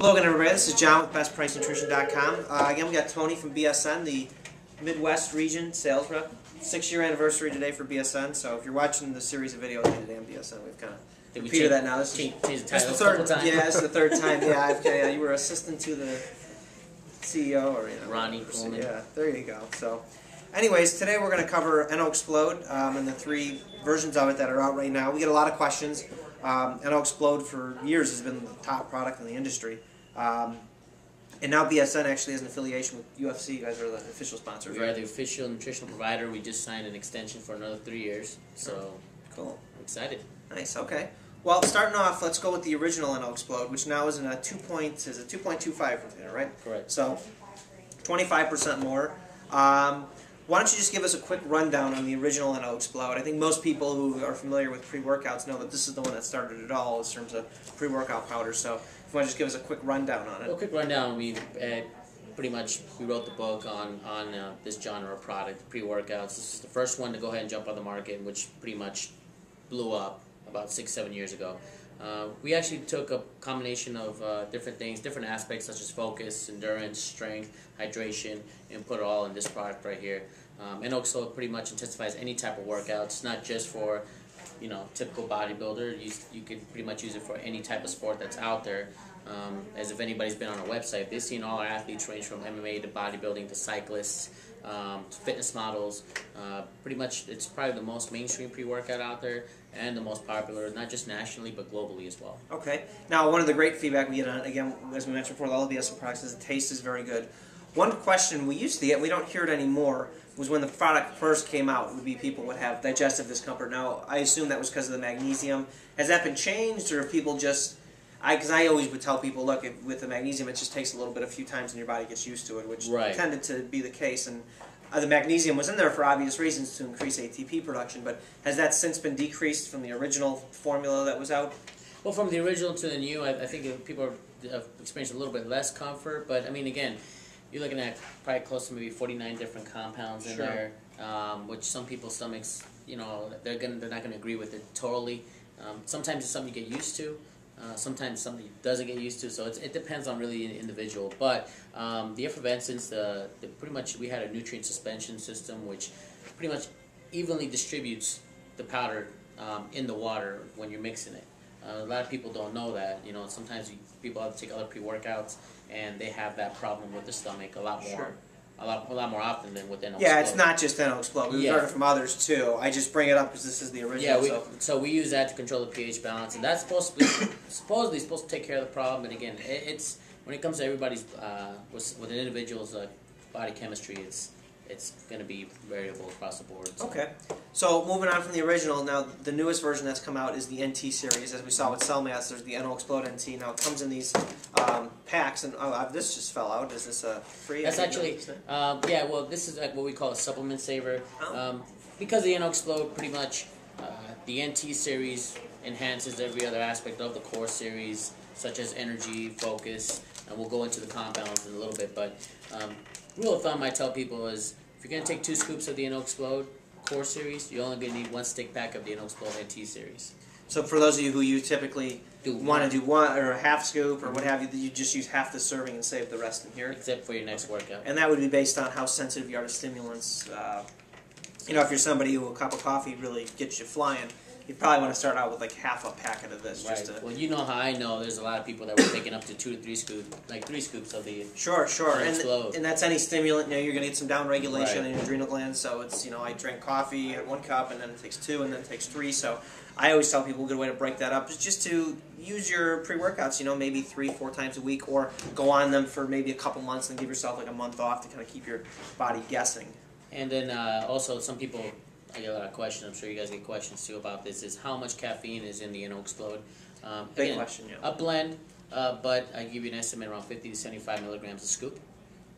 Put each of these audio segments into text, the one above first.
Hello again, everybody. This is John with BestPriceNutrition.com. Again, we got Tony from BSN, the Midwest region sales rep. 6-year anniversary today for BSN. So if you're watching the series of videos today on BSN, we've kind of repeated that now. This is the third time. Yeah, it's the third time. Yeah, you were assistant to the CEO or Ronnie Coleman. Yeah, there you go. So, anyways, today we're going to cover NO-Xplode and the 3 versions of it that are out right now. We get a lot of questions. NO-Xplode for years has been the top product in the industry. And now BSN actually has an affiliation with UFC. You guys are the official sponsors, right? We are the official nutritional provider. We just signed an extension for another 3 years. So cool. I'm excited. Nice. Okay. Well, starting off, let's go with the original NO-Xplode, which now is in a 2.25 container, right? Correct. So 25% more. Why don't you just give us a quick rundown on the original NO-Xplode? I think most people who are familiar with pre-workouts know that this is the one that started it all in terms of pre-workout powder. So if you want to just give us a quick rundown on it. Well, a quick rundown. We pretty much wrote the book on this genre of product, pre-workouts. This is the first one to go ahead and jump on the market, which pretty much blew up about 6-7 years ago. We actually took a combination of different things, different aspects such as focus, endurance, strength, hydration, and put it all in this product right here. NO-Xplode pretty much intensifies any type of workouts, not just for typical bodybuilder. You can pretty much use it for any type of sport that's out there. As if anybody's been on our website, they've seen all our athletes range from MMA to bodybuilding to cyclists to fitness models. Pretty much it's probably the most mainstream pre-workout out there and the most popular, not just nationally but globally as well. Okay. Now, one of the great feedback we get on it, again, as we mentioned before, all of the BSN products, is the taste is very good. One question we used to get, we don't hear it anymore, was when the product first came out, would be people would have digestive discomfort. Now, I assume that was because of the magnesium. Has that been changed, or people just... Because I always would tell people, look, with the magnesium, it just takes a little bit, a few times, and your body gets used to it, which tended to be the case. And the magnesium was in there for obvious reasons to increase ATP production, but has that since been decreased from the original formula that was out? Well, from the original to the new, I think people have experienced a little bit less comfort, but I mean, again, you're looking at probably close to maybe 49 different compounds in there, which some people's stomachs, they're not gonna agree with it totally. Sometimes it's something you get used to. Sometimes something doesn't get used to, so it depends on really an individual. But the effervescence, pretty much we had a nutrient suspension system which pretty much evenly distributes the powder in the water when you're mixing it. A lot of people don't know that. Sometimes people have to take other pre-workouts and they have that problem with the stomach a lot more. A lot more often than with NO-Xplode. Yeah, it's not just NO-Xplode. We've heard it from others too. I just bring it up because this is the original. Yeah, so we use that to control the pH balance, and that's supposedly supposed to take care of the problem. But again, it's when it comes to everybody's with an individual's body chemistry, it's going to be variable across the board. So. Okay. So moving on from the original, now the newest version that's come out is the NT series. As we saw with Cellmass, there's the NO-Xplode NT. Now it comes in these packs, and this just fell out. Is this free? That's actually, yeah, well, this is what we call a supplement saver. Because the NO-Xplode pretty much, the NT series enhances every other aspect of the core series, such as energy, focus, and we'll go into the compounds in a little bit, but rule of thumb I tell people is if you're going to take 2 scoops of the NO-Xplode core series, you're only going to need 1 stick pack of the NO-Xplode NT series. So for those of you who typically want to do 1 or a half scoop or what have you, you just use half the serving and save the rest in here? Except for your next workout. And that would be based on how sensitive you are to stimulants. If you're somebody who a cup of coffee really gets you flying, you'd probably want to start out with like half a packet of this. Right. Just to... Well, you know how I know there's a lot of people that were taking up to 2 to 3 scoops, like 3 scoops of the Sure. NO-Xplode. And that's any stimulant. You're going to get some down regulation in your adrenal glands. So it's I drink coffee at 1 cup, and then it takes 2, and then it takes 3. So I always tell people a good way to break that up is just to use your pre-workouts. Maybe 3-4 times a week, or go on them for maybe a couple months and give yourself like a month off to kind of keep your body guessing. And then also some people. I get a lot of questions. I'm sure you guys get questions too about this. Is how much caffeine is in the NO-Xplode? Big question, yeah. A blend, but I give you an estimate around 50 to 75 milligrams a scoop.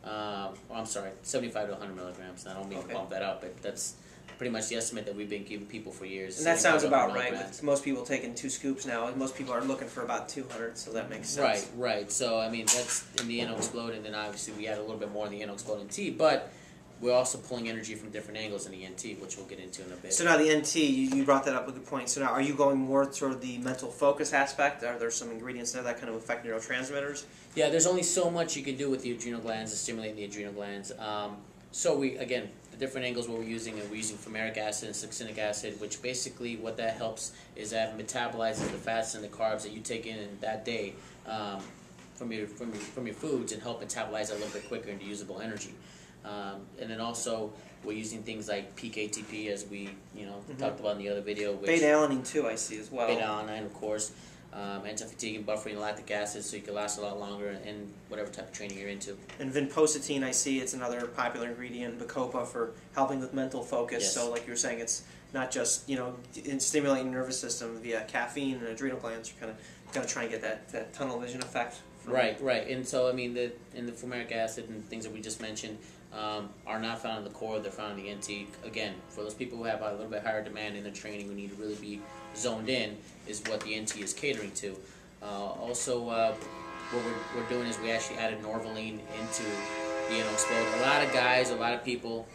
Well, I'm sorry, 75 to 100 milligrams. I don't mean to bump that up, but that's pretty much the estimate that we've been giving people for years. And that sounds about right. With most people taking 2 scoops now, most people are looking for about 200, so that makes sense. Right. So I mean that's in the NO-Xplode, and then obviously we add a little bit more in the NO-Xplode NT, but we're also pulling energy from different angles in the NT, which we'll get into in a bit. So now the NT, you brought that up with a good point. So now are you going more toward the mental focus aspect? Are there some ingredients there that kind of affect neurotransmitters? Yeah, there's only so much you can do with the adrenal glands to stimulate the adrenal glands. So again, the different angles we're using fumaric acid and succinic acid, which basically what that helps is that metabolizes the fats and the carbs that you take in that day from your foods and help metabolize that a little bit quicker into usable energy. And then also we're using things like peak ATP, as we talked about in the other video. Beta-alanine too, I see as well. Beta-alanine, of course. Anti-fatigue and buffering lactic acid, so you can last a lot longer in whatever type of training you're into. And vinpocetine, I see it's another popular ingredient. Bacopa for helping with mental focus. Yes. So, like you were saying, it's not just in stimulating the nervous system via caffeine and adrenal glands. You're kind of trying to get that tunnel vision effect. Right. And so I mean, in the fumaric acid and things that we just mentioned are not found in the core; they're found in the NT. Again, for those people who have a little bit higher demand in their training, who need to really be zoned in, is what the NT is catering to. Also, what we're doing is we actually added Norvaline into the NO-Xplode. A lot of guys, a lot of people,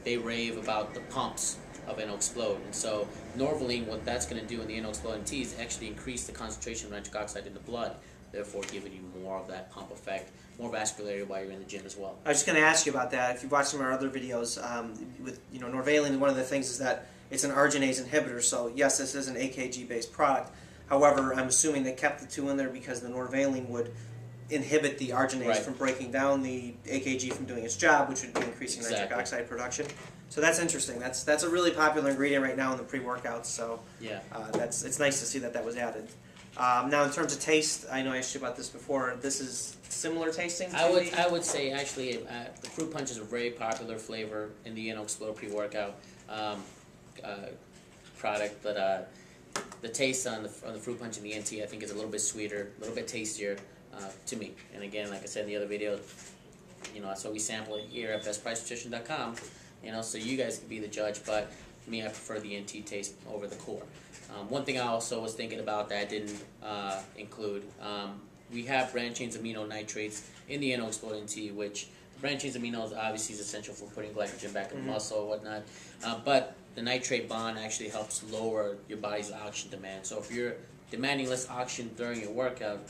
they rave about the pumps of NO-Xplode. And so Norvaline, what that's going to do in the NO-Xplode NT is actually increase the concentration of nitric oxide in the blood, therefore giving you more of that pump effect, more vascularity while you're in the gym as well. I was just going to ask you about that. If you've watched some of our other videos with Norvaline, one of the things is that it's an arginase inhibitor. So yes, this is an AKG-based product. However, I'm assuming they kept the two in there because the Norvaline would inhibit the arginase from breaking down the AKG from doing its job, which would be increasing nitric oxide production. So that's interesting. That's a really popular ingredient right now in the pre-workouts. So yeah, it's nice to see that was added. Now, in terms of taste, I know I asked you about this before. This is similar tasting to I would say actually the fruit punch is a very popular flavor in the NO-Xplode pre-workout product, but the taste on the fruit punch in the NT I think is a little bit sweeter, a little bit tastier to me. And again, like I said in the other video, that's why we sample it here at BestPriceNutrition.com. So you guys can be the judge, but me, I prefer the NT taste over the core. One thing I also was thinking about that I didn't include, we have branched chains amino nitrates in the NO-Xplode NT, which branched chains aminos obviously is essential for putting glycogen back in the muscle or whatnot, but the nitrate bond actually helps lower your body's oxygen demand. So if you're demanding less oxygen during your workout,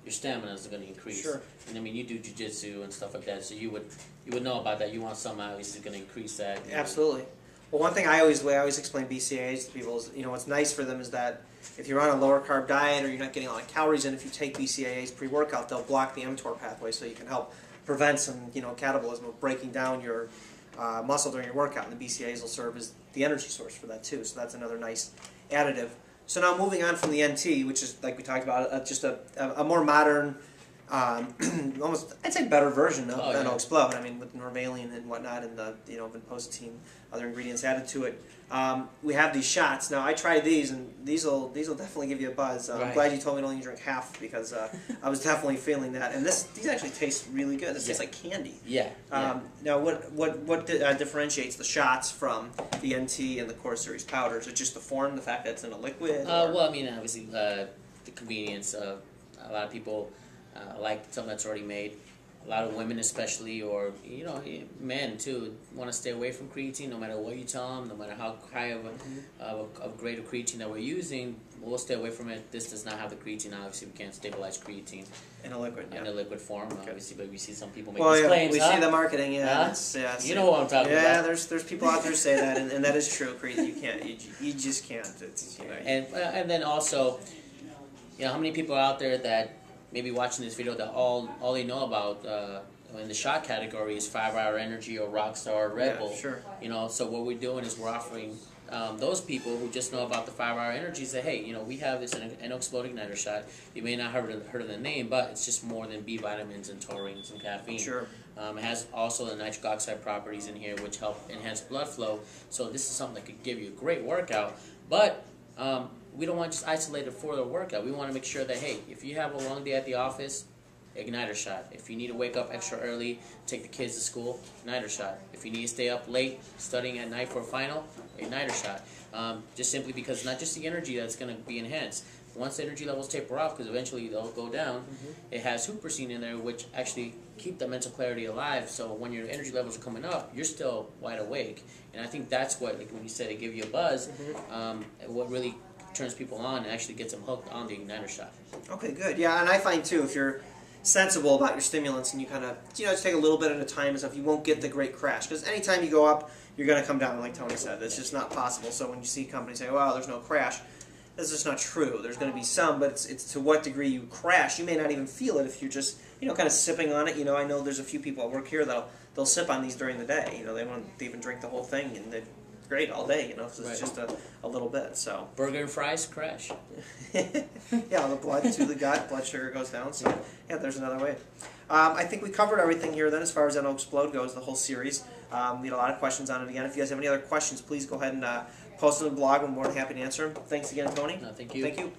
your stamina is going to increase. Sure. And I mean, you do jiu-jitsu and stuff like that, so you would know about that. You want something obviously going to increase that. Absolutely. Well, one thing I always explain BCAAs to people is, what's nice for them is that if you're on a lower carb diet or you're not getting a lot of calories in, if you take BCAAs pre-workout, they'll block the mTOR pathway, so you can help prevent some, catabolism of breaking down your muscle during your workout, and the BCAAs will serve as the energy source for that too. So that's another nice additive. So now moving on from the NT, which is, like we talked about, just a more modern, almost, I'd say, better version of NO-Xplode. I mean, with Norvaline and whatnot, and the vinpocetine, other ingredients added to it. We have these shots. Now, I tried these, and these will definitely give you a buzz. I'm glad you told me to only drink half, because I was definitely feeling that. And these actually taste really good. This tastes like candy. Yeah. Now, what differentiates the shots from the NT and the Core Series powder? Is it just the form, the fact that it's in a liquid? Well, I mean, obviously, the convenience. A lot of people like something that's already made. A lot of women especially, or men too, want to stay away from creatine no matter what you tell them, no matter how high of a grade of creatine that we're using. We'll stay away from it. This does not have the creatine. Obviously, we can't stabilize creatine in a liquid, in a liquid form. Obviously, but we see some people make these claims. We see the marketing. You know what I'm talking about. Yeah, there's people out there who say that, and that is true. Creatine, you can't. You just can't. And then also, how many people are out there that maybe watching this video that all they know about in the shot category is 5 Hour Energy or Rockstar or Red Bull. Sure. So what we're doing is we're offering those people who just know about the 5 Hour Energy, say, hey, we have this NO-Xplode Igniter shot. You may not have heard of the name, but it's just more than B vitamins and taurines and caffeine. Sure. It has also the nitric oxide properties in here, which help enhance blood flow. So this is something that could give you a great workout, but we don't want to just isolate it for the workout. We want to make sure that, hey, if you have a long day at the office, Igniter shot. If you need to wake up extra early, take the kids to school, Igniter shot. If you need to stay up late studying at night for a final, igniter shot. Just simply because not just the energy that's going to be enhanced. Once the energy levels taper off, because eventually they'll go down, it has hupersine in there, which actually keep the mental clarity alive. So when your energy levels are coming up, you're still wide awake. And I think that's what, like when you said it give you a buzz, what really turns people on and actually gets them hooked on the igniter shot. Okay, good. Yeah, and I find too, if you're sensible about your stimulants and you kind of, just take a little bit at a time and stuff, you won't get the great crash. Because anytime you go up, you're going to come down, like Tony said. It's just not possible. So when you see companies say, "Wow, there's no crash," that's just not true. There's going to be some, but it's to what degree you crash. You may not even feel it if you're just, kind of sipping on it. I know there's a few people at work here they'll sip on these during the day. They won't even drink the whole thing, and they're great all day. Because it's just a little bit. So burger and fries crash. Yeah, the blood to the gut, blood sugar goes down. So yeah, there's another way. I think we covered everything here then as far as No-Xplode goes, the whole series. We had a lot of questions on it again. If you guys have any other questions, please go ahead and post on the blog. I'm more than happy to answer them. Thanks again, Tony. No, thank you. Thank you.